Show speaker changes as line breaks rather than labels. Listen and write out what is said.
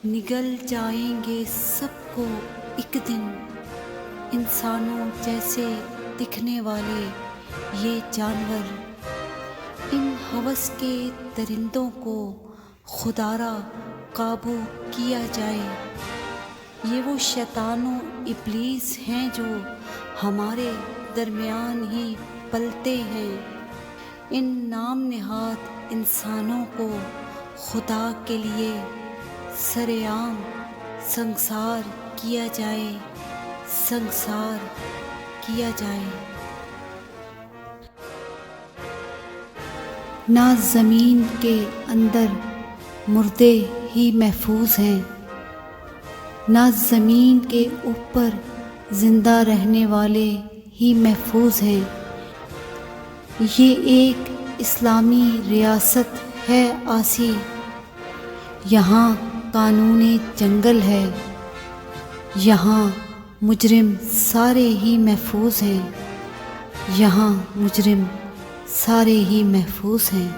نگل جائیں گے سب کو ایک دن، انسانوں جیسے دکھنے والے یہ جانور۔ ان ہوس کے درندوں کو خدارا قابو کیا جائے۔ یہ وہ شیطان و ابلیس ہیں جو ہمارے درمیان ہی پلتے ہیں۔ ان نام نہاد انسانوں کو خدا کے لیے سرِ عام سنسار کیا جائے، سنسار کیا جائے۔ نہ زمین کے اندر مردے ہی محفوظ ہیں، نہ زمین کے اوپر زندہ رہنے والے ہی محفوظ ہیں۔ یہ ایک اسلامی ریاست ہے آسی، یہاں قانون جنگل ہے، یہاں مجرم سارے ہی محفوظ ہیں، یہاں مجرم سارے ہی محفوظ ہیں۔